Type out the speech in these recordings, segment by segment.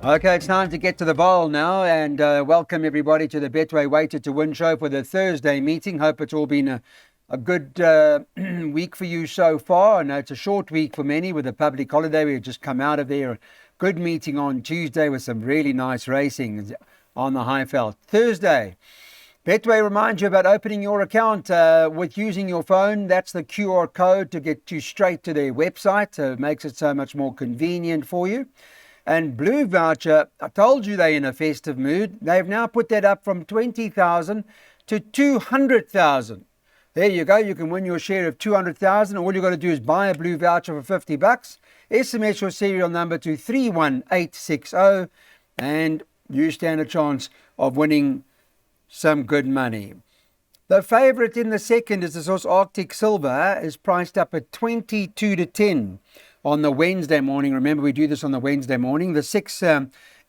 Okay, it's time to get to the vaal now, and welcome everybody to the Betway Weighted to Win show for the Thursday meeting. Hope it's all been a good week for you so far. I know it's a short week for many with the public holiday. We've just come out of there. Good meeting on Tuesday with some really nice racing on the Highveld. Thursday, Betway reminds you about opening your account with using your phone. That's the QR code to get you straight to their website. It makes it so much more convenient for you. And Blue Voucher, I told you they're in a festive mood. They've now put that up from 20,000 to 200,000. There you go. You can win your share of 200,000. All you've got to do is buy a Blue Voucher for $50. SMS your serial number to 31860 and you stand a chance of winning some good money. The favourite in the second is the horse Arctic Silver, is priced up at 22 to 10 on the Wednesday morning. Remember, we do this on the Wednesday morning. The 6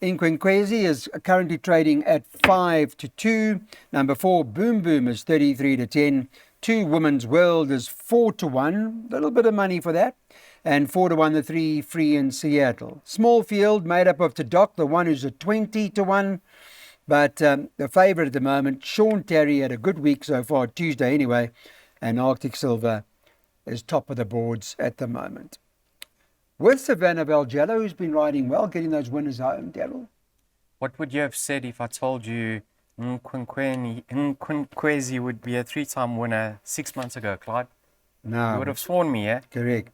Inquinquezi is currently trading at 5 to 2. Number 4 Boom Boom is 33 to 10. 2 Women's World is 4 to 1. A little bit of money for that. And 4 to 1, the 3 Free in Seattle. Small field made up of Tadok, the one who's a 20 to 1. But the favourite at the moment, Sean Terry, had a good week so far, Tuesday anyway. And Arctic Silver is top of the boards at the moment. With Savannah Valgello, who's been riding well, getting those winners home, Daryl. What would you have said if I told you Nkwezi would be a 3-time winner 6 months ago, Clyde? No. You would have sworn me, yeah? Correct.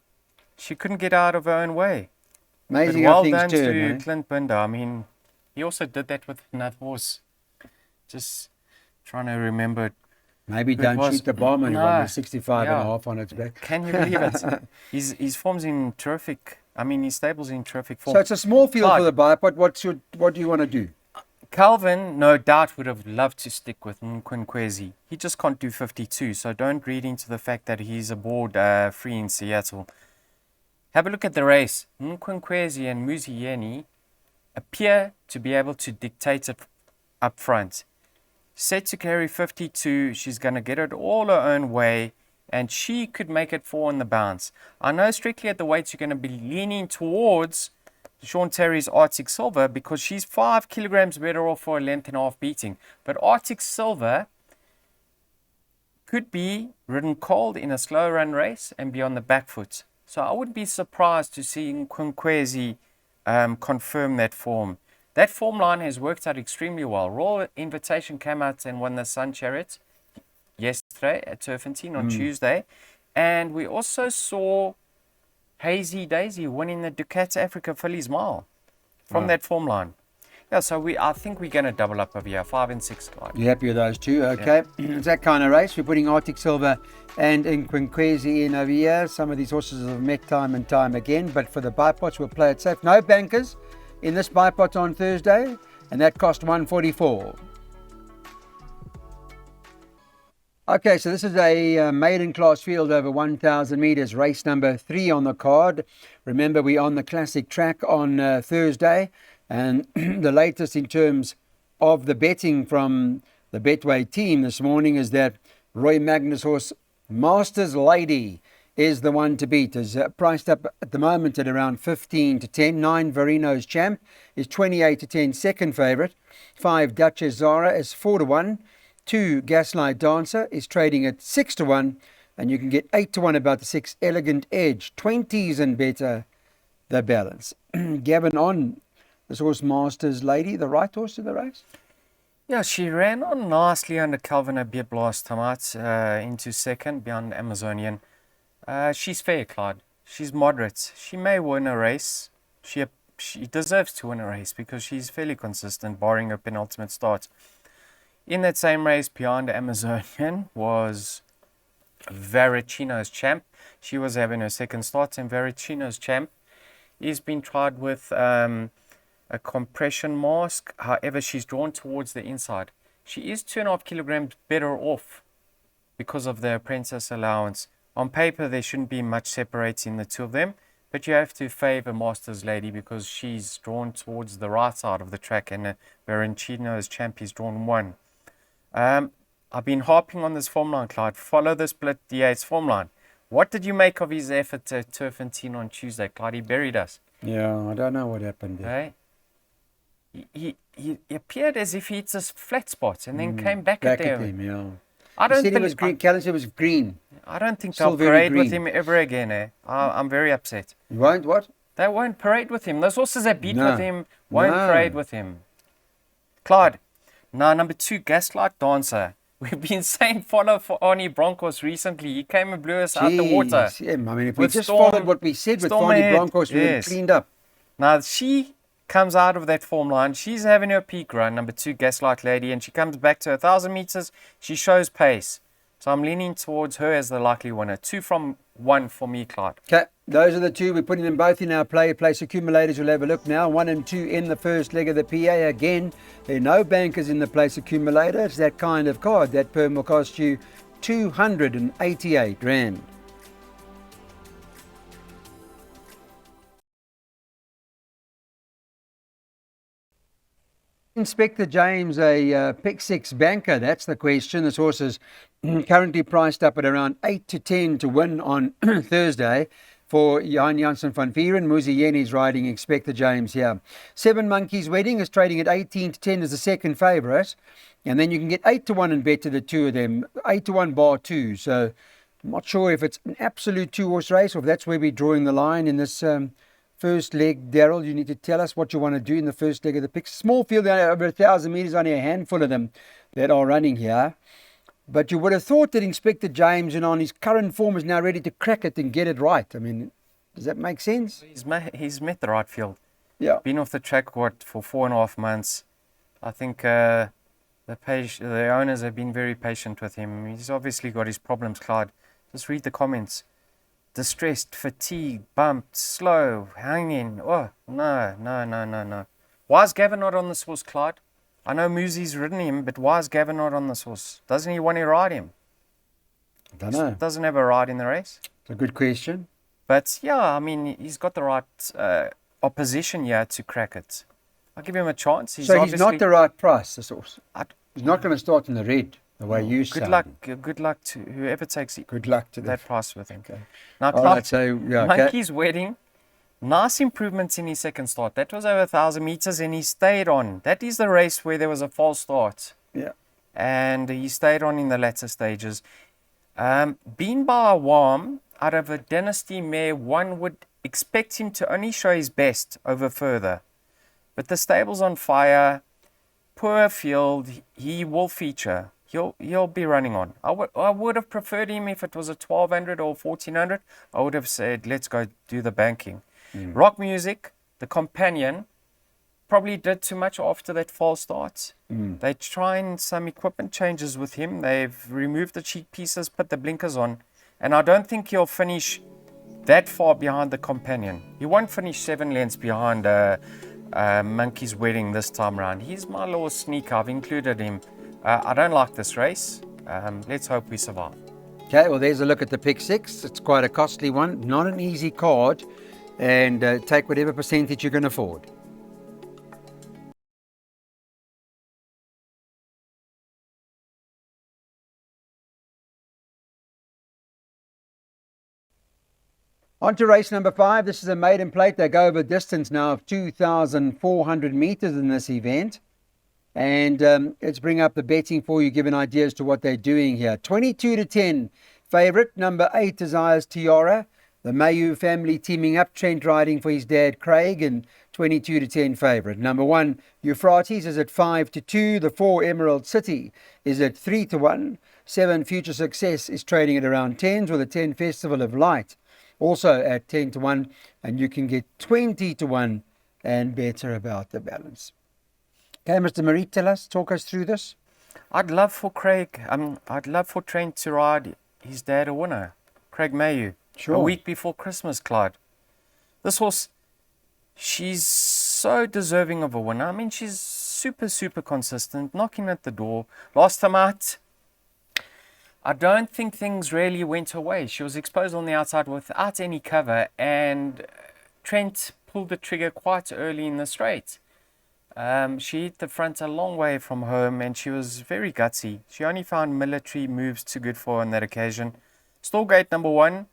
She couldn't get out of her own way. Amazing but how well things done turn, to eh? Clint Binder. I mean, he also did that with another horse. Just trying to remember. Maybe who it don't was. shoot the bomb and No. run with 65 and a Yeah. half on its back. Can you believe it? His form's in terrific. I mean, his stable's in terrific form. So it's a small field Clyde. for the bipod. What do you want to do? Calvin, no doubt, would have loved to stick with Nkwezi. He just can't do 52, so don't read into the fact that he's aboard Free in Seattle. Have a look at the race. Nkwezi and Muzieni appear to be able to dictate it up front. Set to carry 52, she's going to get it all her own way, and she could make it 4 on the bounce. I know strictly at the weights you're going to be leaning towards Sean Terry's Arctic Silver because she's 5 kilograms better off for a length and a half beating. But Arctic Silver could be ridden cold in a slow run race and be on the back foot. So I wouldn't be surprised to see Nkwezi confirm that form. That form line has worked out extremely well. Royal Invitation came out and won the Sun Chariot yesterday at Turfentine on Tuesday. And we also saw Hazy Daisy winning the Ducati Africa Fillies Mile from that form line. Yeah, so I think we're going to double up over here, 5 and 6. Clyde. You happy with those two? Okay. Yeah. It's that kind of race. We're putting Arctic Silver and Inquinquezi in over here. Some of these horses have met time and time again, but for the bipots, we'll play it safe. No bankers in this bipot on Thursday, and that cost 144. Okay, so this is a maiden class field over 1,000 metres, race number 3 on the card. Remember, we're on the classic track on Thursday, and the latest in terms of the betting from the Betway team this morning is that Roy Magnus horse Masters Lady is the one to beat. Is priced up at the moment at around 15 to 10. 9 Verino's Champ is 28 to 10, second favourite. 5 Duchess Zara is 4 to 1. 2 Gaslight Dancer is trading at 6 to 1, and you can get 8 to 1 about the 6 Elegant Edge. 20s and better the balance. Gavin, on this horse Masters Lady, the right horse to the race? Yeah, she ran on nicely under Calvin Abib last time out into second behind Amazonian. She's fair, Clyde. She's moderate. She may win a race. She deserves to win a race because she's fairly consistent, barring her penultimate start. In that same race, behind Amazonian was Varicino's Champ. She was having her second start, and Varicino's Champ is being tried with a compression mask. However, she's drawn towards the inside. She is 2.5 kilograms better off because of the apprentice allowance. On paper, there shouldn't be much separating the two of them, but you have to favour Masters Lady because she's drawn towards the right side of the track, and Varicino's Champ is drawn 1. I've been harping on this form line, Clyde. Follow the split D8's form line. What did you make of his effort at Turfentine on Tuesday, Clyde? He buried us. Yeah, I don't know what happened there. Hey? He appeared as if he hits a flat spot and then came back at Back at them. them, yeah. I He don't said he believe. was green. Callan said it was green. I don't think Still they'll very parade with green. him ever again. I'm very upset. You won't what? They won't parade with him. Those horses that beat No. with him won't No. parade with him. Clyde. Now, number 2, Gaslight Dancer. We've been saying follow for Arnie Broncos recently. He came and blew us out the water. Jeez, yeah, I mean, if we With just Storm- followed what we said with Storm Farney ahead, Broncos, we would have yes. cleaned up. Now, she comes out of that form line. She's having her peak run, number 2, Gaslight Lady, and she comes back to 1,000 meters. She shows pace. So I'm leaning towards her as the likely winner. 2 from 1 for me, Clyde. Okay, those are the two. We're putting them both in our place accumulators. We'll have a look now. 1 and 2 in the first leg of the PA. Again, there are no bankers in the place accumulator. It's that kind of card. That perm will cost you 288 Rand. Inspector James, a pick 6 banker, that's the question. This horse is currently priced up at around 8 to 10 to win on Thursday for Jan Janssen van Vieren. Muzi Yen is riding Inspector James here. 7 Monkeys Wedding is trading at 18 to 10 as the second favourite. And then you can get 8 to 1 and bet to the two of them. 8 to 1 bar 2. So I'm not sure if it's an absolute 2-horse race or if that's where we're drawing the line in this first leg. Daryl, you need to tell us what you want to do in the first leg of the picks. Small field, over 1,000 metres, only a handful of them that are running here. But you would have thought that Inspector James, on his current form, is now ready to crack it and get it right. I mean, does that make sense? He's met the right field. Yeah. Been off the track, for 4.5 months. I think the owners have been very patient with him. He's obviously got his problems, Clyde. Just read the comments. Distressed, fatigued, bumped, slow, hanging. Oh, no. Why is Gavin not on this horse, Clyde? I know Muzi's ridden him, but why is Gavin not on this horse? Doesn't he want to ride him? I don't know. Doesn't have a ride in the race. It's a good question. But yeah, I mean, he's got the right opposition here to crack it. I'll give him a chance. So he's not the right price, this horse. He's not going to start in the red, the way you said. Good luck to whoever takes it. Good luck to that price with him. Okay. Now, All Clyde, right, so, yeah, okay. Monkey's Wedding. Nice improvements in his second start. That was over 1,000 meters and he stayed on. That is the race where there was a false start. Yeah. And he stayed on in the latter stages. Being by a Warm, out of a Dynasty mare, one would expect him to only show his best over further. But the stable's on fire. Poor field. He will feature. He'll be running on. I would have preferred him if it was a 1,200 or 1,400. I would have said, let's go do the banking. Rock Music, the companion, probably did too much after that false start. They're trying some equipment changes with him. They've removed the cheek pieces, put the blinkers on. And I don't think he'll finish that far behind the companion. He won't finish 7 lengths behind Monkey's Wedding this time around. He's my little sneaker. I've included him. I don't like this race. Let's hope we survive. Okay, well, there's a look at the pick 6. It's quite a costly one. Not an easy card. And take whatever percentage you can afford. On to race number 5. This is a maiden plate. They go over a distance now of 2,400 meters in this event. And let's bring up the betting for you, give an idea as to what they're doing here. 22 to 10 favorite. Number 8, Desires Tiara. The Mayu family teaming up, Trent riding for his dad Craig, and 22 to 10 favourite. Number 1, Euphrates is at 5 to 2. The 4, Emerald City is at 3 to 1. 7, Future Success is trading at around 10s, with a 10 Festival of Light also at 10 to 1. And you can get 20 to 1 and better about the balance. Okay, Mr. Marie, talk us through this. I'd love for Trent to ride his dad a winner, Craig Mayu. Sure. A week before Christmas, Clyde. This horse, she's so deserving of a winner. I mean, she's super consistent, knocking at the door. Last time out, I don't think things really went her way. She was exposed on the outside without any cover, and Trent pulled the trigger quite early in the straight. She hit the front a long way from home, and she was very gutsy. She only found military moves too good for her on that occasion. Stallgate number 1.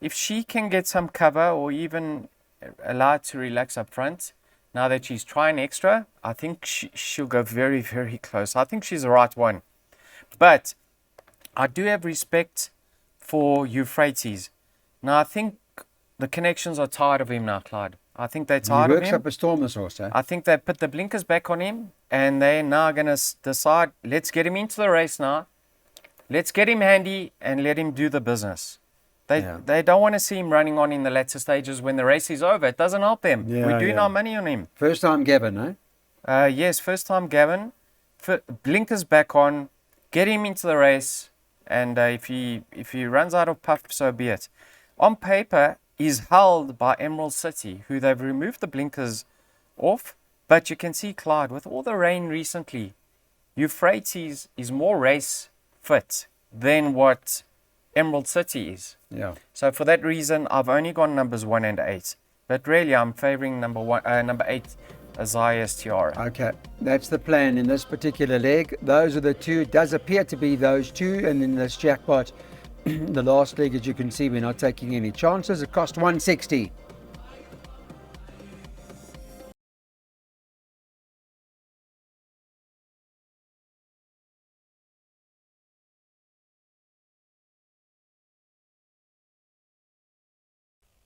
If she can get some cover or even allowed to relax up front, now that she's trying extra, I think she'll go very, very close. I think she's the right one. But I do have respect for Euphrates. Now, I think the connections are tired of him now, Clyde. I think they're tired of him. He works up a storm, this horse, eh? I think they put the blinkers back on him, and they're now going to decide, let's get him into the race now. Let's get him handy and let him do the business. They don't want to see him running on in the latter stages when the race is over. It doesn't help them. We're doing our money on him. First time Gavin, eh? Yes, first time Gavin. Blinkers back on. Get him into the race. And if he runs out of puff, so be it. On paper, he's held by Emerald City, who they've removed the blinkers off. But you can see, Clyde, with all the rain recently, Euphrates is more race fit than what Emerald City is. Yeah. So for that reason, I've only gone numbers 1 and 8. But really, I'm favouring number 8, Isaiah's Tiara. Okay, that's the plan in this particular leg. Those are the two. It does appear to be those two. And in this jackpot, the last leg, as you can see, we're not taking any chances. It cost 160.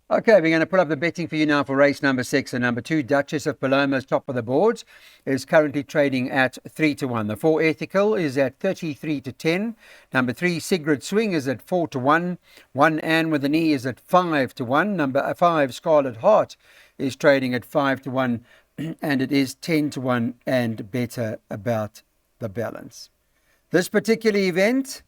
Okay, we're going to put up the betting for you now for race number 6. And number 2, Duchess of Paloma's top of the boards, is currently trading at 3-1. The 4, Ethical, is at 33-10. Number 3, Sigrid Swing, is at 4-1. 1, Anne with an E, is at 5-1. Number 5, Scarlet Heart, is trading at 5-1. And it is 10-1 and better about the balance. This particular event,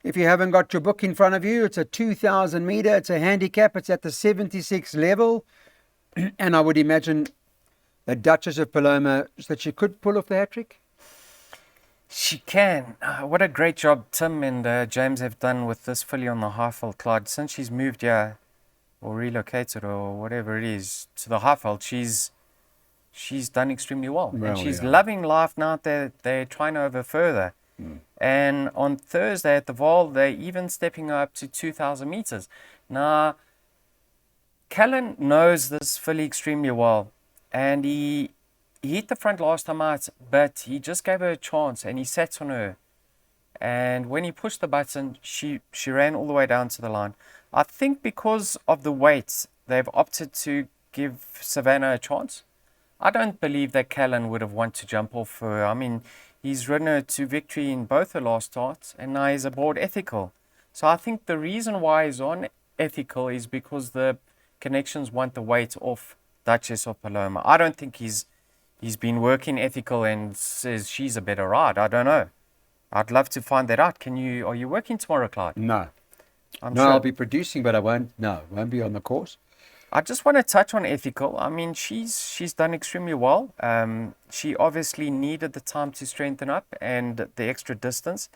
if you haven't got your book in front of you, it's a 2,000 meter. It's a handicap. It's at the 76 level. And I would imagine the Duchess of Paloma, that she could pull off the hat-trick. She can. What a great job Tim and James have done with this filly on the Highveld, Clyde. Since she's moved here or relocated or whatever it is to the Highveld, she's done extremely well. And she's loving life now that they're trying over further. And on Thursday at the Vaal, they're even stepping up to 2,000 meters. Now, Callan knows this filly extremely well, and he hit the front last time out, but he just gave her a chance, and he sat on her. And when he pushed the button, she ran all the way down to the line. I think because of the weight, they've opted to give Savannah a chance. I don't believe that Callan would have wanted to jump off her. I mean, he's ridden her to victory in both her last starts, and now he's aboard Ethical. So I think the reason why he's on Ethical is because the connections want the weight off Duchess of Paloma. I don't think he's been working Ethical and says she's a better ride. I don't know. I'd love to find that out. Are you working tomorrow, Clyde? No. I'm sure. I'll be producing, but I won't be on the course. I just want to touch on Ethical. I mean, she's done extremely well. She obviously needed the time to strengthen up and the extra distance.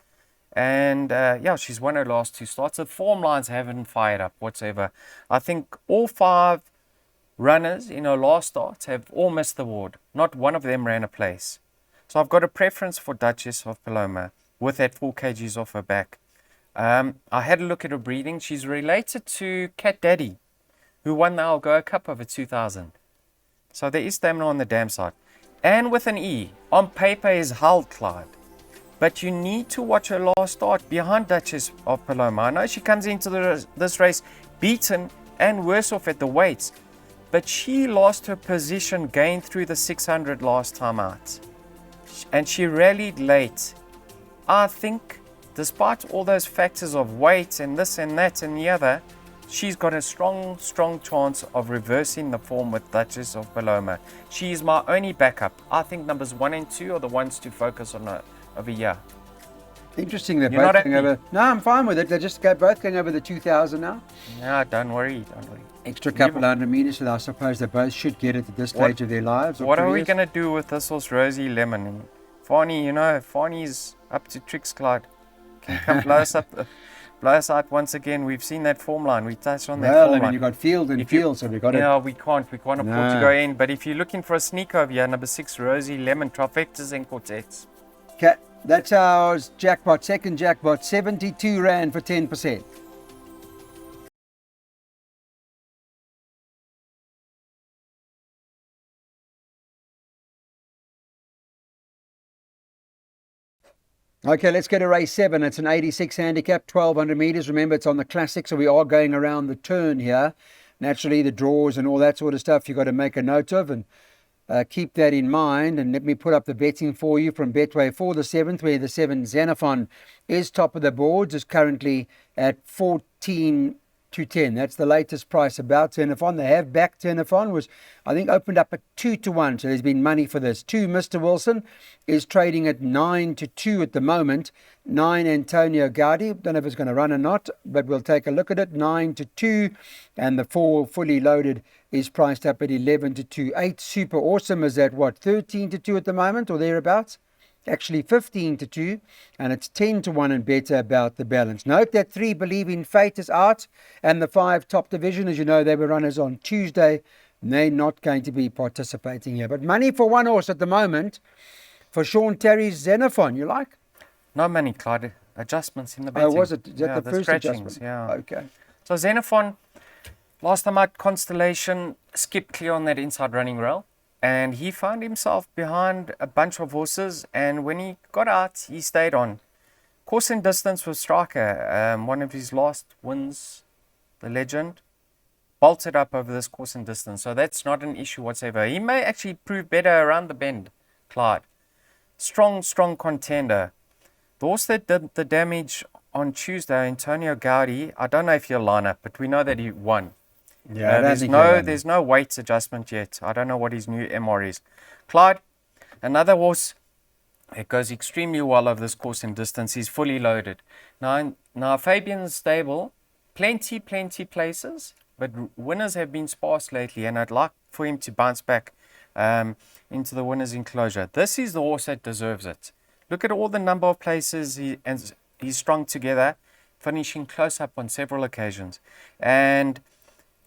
And she's won her last 2 starts. The form lines haven't fired up whatsoever. I think all 5 runners in her last start have all missed the ward. Not one of them ran a place. So I've got a preference for Duchess of Paloma with that 4 kgs off her back. I had a look at her breeding. She's related to Cat Daddy, who won the Algoa Cup over 2000. So there is stamina on the dam side. And with an E, on paper is Hull, Clyde. But you need to watch her last start behind Duchess of Paloma. I know she comes into this race beaten and worse off at the weights, but she lost her position going through the 600 last time out. And she rallied late. I think, despite all those factors of weight and this and that and the other, she's got a strong chance of reversing the form with Duchess of Paloma. She is my only backup. I think numbers 1 and 2 are the ones to focus on over here. Interesting, they're both going over. No, I'm fine with it. They're just both going over the 2,000 now. No, don't worry. Extra couple hundred meters, so I suppose they both should get it at this stage of their lives. What are we going to do with this horse, Rosie Lemon? And Fawny's up to tricks, Clyde. Can come blow us out once again. We've seen that form line. We touched on that form line. Well, I mean, you've got field and field, so we've got it. No, we can't afford to go in. But if you're looking for a sneak over here, number 6, Rosie Lemon, trifectas and quartets. Okay, that's our jackpot, second jackpot, 72 Rand for 10%. Okay, let's go to race 7. It's an 86 handicap, 1200 meters. Remember, it's on the classic, so we are going around the turn here. Naturally, the draws and all that sort of stuff you've got to make a note of, and keep that in mind. And let me put up the betting for you from Betway for the 7th, where the 7 Xenophon is top of the boards, is currently at 14 to 10. That's the latest price about Xenophon. They have backed Xenophon, was I think opened up at 2 to 1, so there's been money for this. 2 Mr. Wilson is trading at 9 to 2 at the moment. 9 Antonio Gaudi, don't know if it's going to run or not, but we'll take a look at it. 9 to 2, and the 4 fully loaded is priced up at 11 to 2. 8 Super Awesome is at what, 13 to 2 at the moment or thereabouts? Actually 15 to 2, and it's 10 to 1 and better about the balance. Note that 3 Believe in Fate is out, and the 5 Top Division, as you know, they were runners on Tuesday, and they're not going to be participating here. But money for one horse at the moment for Sean Terry's Xenophon. You like? No money, Clyde. Adjustments in the betting. Oh, was it? Is that the first adjustment? Yeah. Okay. So Xenophon, last time out, Constellation skipped clear on that inside running rail, and he found himself behind a bunch of horses, and when he got out, he stayed on. Course and distance with Striker, one of his last wins, the legend, bolted up over this course and distance, so that's not an issue whatsoever. He may actually prove better around the bend, Clyde. Strong contender. The horse that did the damage on Tuesday, Antonio Gaudi, I don't know if he'll line up, but we know that he won. Yeah, there's no weight adjustment yet. I don't know what his new MR is. Clyde, another horse that goes extremely well over this course and distance. He's fully loaded. Now Fabian's stable, plenty places, but winners have been sparse lately, and I'd like for him to bounce back into the winner's enclosure. This is the horse that deserves it. Look at all the number of places he's strung together, finishing close up on several occasions. And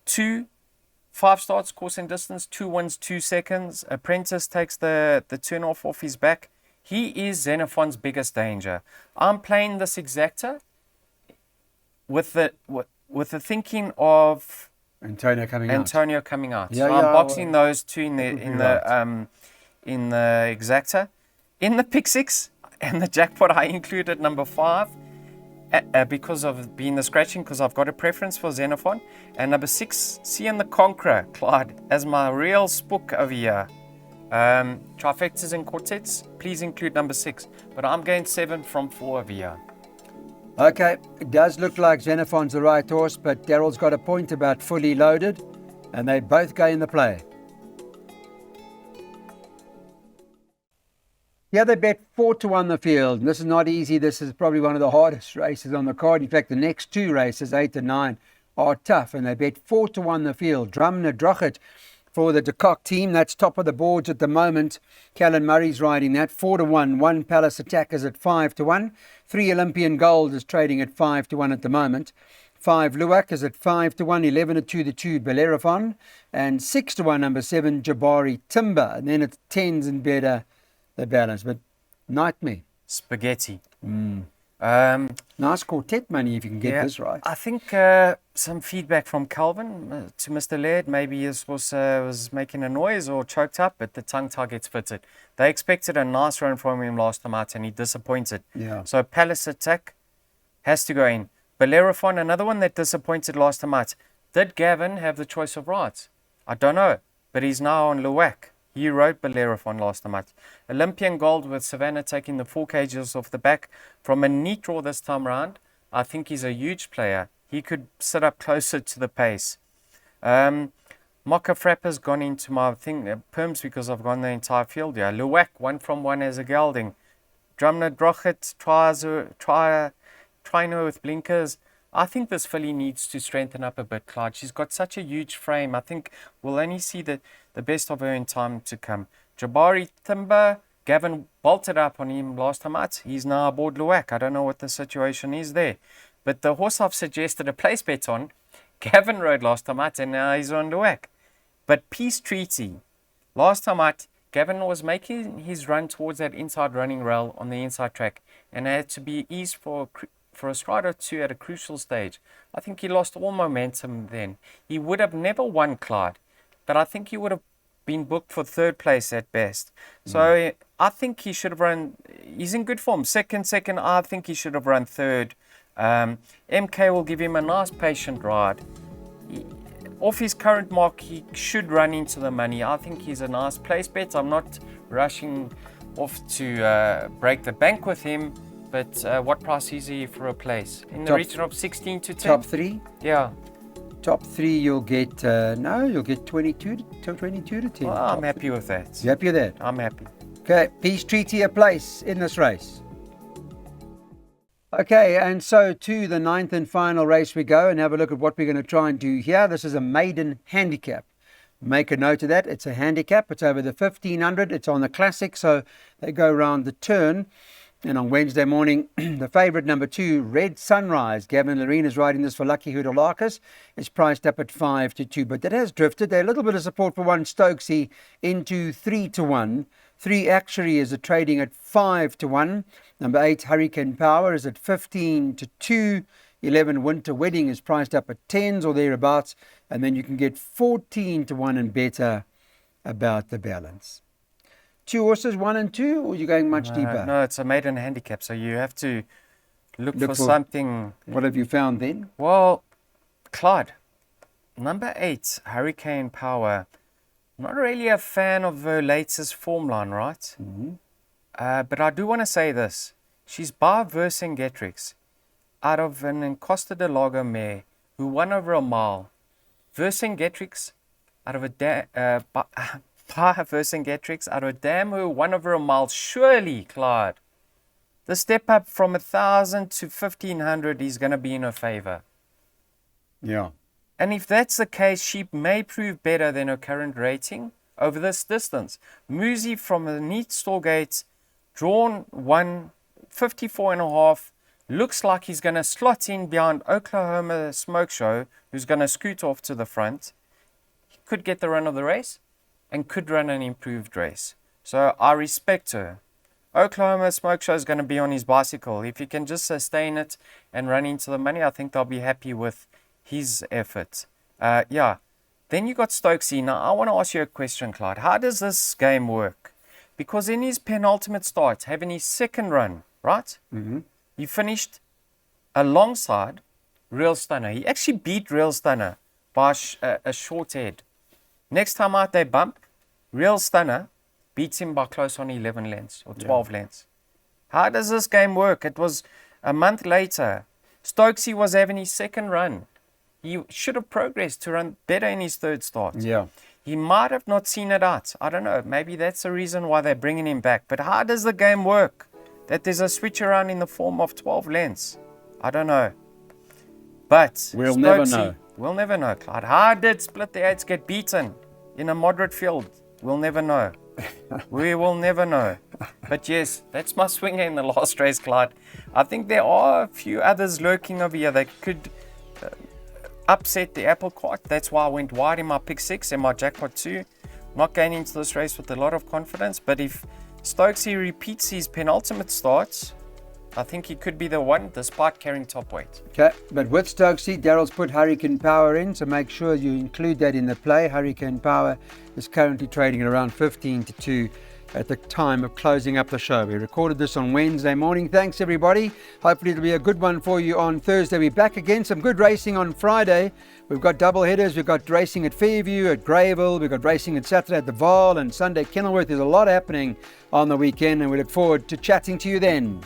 5 starts, course and distance, 2 wins, 2 seconds. Apprentice takes the turn off his back. He is Xenophon's biggest danger. I'm playing this exacta with the thinking of Antonio coming out. Yeah, so I'm boxing those two in the exacta. In the pick 6 and the jackpot, I included number 5. Because of being the scratching, because I've got a preference for Xenophon. And number 6, Seeing the Conqueror, Clyde, as my real spook over here. Trifectas and quartets, please include number 6. But I'm going 7 from 4 over here. Okay, it does look like Xenophon's the right horse, but Daryl's got a point about fully loaded, and they both go in the play. Yeah, they bet 4 to 1 the field. And this is not easy. This is probably one of the hardest races on the card. In fact, the next 2 races, 8 and 9, are tough. And they bet 4 to 1 the field. Drumna Drochet for the De Kock team. That's top of the boards at the moment. Callan Murray's riding that. 4 to 1. 1 Palace Attackers at 5 to 1. 3 Olympian Gold is trading at 5 to 1 at the moment. 5 Luwak is at 5 to 1. 11 to 2 the 2 Bellerophon. And 6 to 1 number 7 Jabari Timber. And then it's 10s and better. The balance, but nightmare. Spaghetti. Nice quartet money if you can get this right. I think some feedback from Calvin to Mr. Laird. Maybe he was making a noise or choked up, but the tongue tie gets fitted. They expected a nice run from him last time out, and he disappointed. Yeah. So Palace Attack has to go in. Bellerophon, another one that disappointed last time out. Did Gavin have the choice of rides? I don't know, but he's now on Luwak. He rode Bellerophon last time out. Olympian Gold with Savannah taking the 4 cages off the back from a neat draw this time round. I think he's a huge player. He could sit up closer to the pace. Mocha Frapper's gone into my perms because I've gone the entire field here. Luwak, 1 from 1 as a gelding. Drumna Drochet trying her with blinkers. I think this filly needs to strengthen up a bit, Clyde. She's got such a huge frame. I think we'll only see the best of her in time to come. Jabari Timber, Gavin bolted up on him last time out. He's now aboard Luwak. I don't know what the situation is there. But the horse I've suggested a place bet on, Gavin rode last time out, and now he's on Luwak. But Peace Treaty, last time out, Gavin was making his run towards that inside running rail on the inside track, and had to be eased for a stride or two at a crucial stage. I think he lost all momentum then. He would have never won, Clyde, but I think he would have been booked for third place at best. So I think he should have run. He's in good form. Second. I think he should have run third. MK will give him a nice patient ride. Off his current mark, he should run into the money. I think he's a nice place bet. I'm not rushing off to break the bank with him, but what price is he for a place? In the region of 16 to 10? Top 3? Yeah. Top 3, you'll get, you'll get 22 to 10. Well, I'm happy with that. You happy with that? I'm happy. Okay, Peace Treaty a place in this race. Okay, and so to the 9th and final race we go and have a look at what we're going to try and do here. This is a maiden handicap. Make a note of that. It's a handicap. It's over the 1500. It's on the classic, so they go around the turn. And on Wednesday morning, the favourite number 2, Red Sunrise. Gavin Loreen is riding this for Lucky Hoodolakis. It's priced up at 5 to 2, but that has drifted. There's a little bit of support for one Stokesy into 3 to 1. 3 Actuary is trading at 5 to 1. Number 8, Hurricane Power, is at 15 to 2. 11, Winter Wedding, is priced up at 10s or thereabouts. And then you can get 14 to 1 and better about the balance. 2 horses, 1 and 2, or are you going much deeper? No, it's a maiden handicap, so you have to look for something. What have you found then? Well, Clyde, number 8, Hurricane Power. Not really a fan of her latest form line, right? Mm-hmm. But I do want to say this. She's by Vercingetorix out of an Encosta de Lago mare who won over a mile. Vercingetorix out of a Vercingetorix out of a dam who won over a mile. Surely, Clyde, the step up from 1,000 to 1,500 is going to be in her favor. Yeah. And if that's the case, she may prove better than her current rating over this distance. Muzi from the neat Storgate, drawn 154.5, looks like he's going to slot in behind Oklahoma Smoke Show, who's going to scoot off to the front. He could get the run of the race and could run an improved race. So I respect her. Oklahoma Smoke Show is going to be on his bicycle. If he can just sustain it and run into the money, I think they'll be happy with his effort. Then you got Stokesy. Now, I want to ask you a question, Clyde. How does this game work? Because in his penultimate start, having his second run, right? Mm-hmm. He finished alongside Real Stunner. He actually beat Real Stunner by a short head. Next time out they bump, Real Stunner beats him by close on 11 lengths or 12 lengths. How does this game work? It was a month later. Stokesy was having his second run. He should have progressed to run better in his third start. Yeah. He might have not seen it out. I don't know. Maybe that's the reason why they're bringing him back. But how does the game work? That there's a switch around in the form of 12 lengths. I don't know. But We'll never know. We'll never know, Clyde. How did Split the Eights get beaten in a moderate field? We'll never know. We will never know. But yes, that's my swinger in the last race, Clyde. I think there are a few others lurking over here that could upset the apple cart. That's why I went wide in my pick 6 and my jackpot 2. Not going into this race with a lot of confidence, but if Stokesy repeats his penultimate starts, I think he could be the one despite carrying top weight. Okay, but with Stokesy, Daryl's put Hurricane Power in, so make sure you include that in the play. Hurricane Power is currently trading at around 15 to 2 at the time of closing up the show. We recorded this on Wednesday morning. Thanks, everybody. Hopefully it'll be a good one for you on Thursday. We're back again. Some good racing on Friday. We've got double headers. We've got racing at Fairview, at Greyville. We've got racing at Saturday at the Vaal and Sunday Kenilworth. There's a lot happening on the weekend, and we look forward to chatting to you then.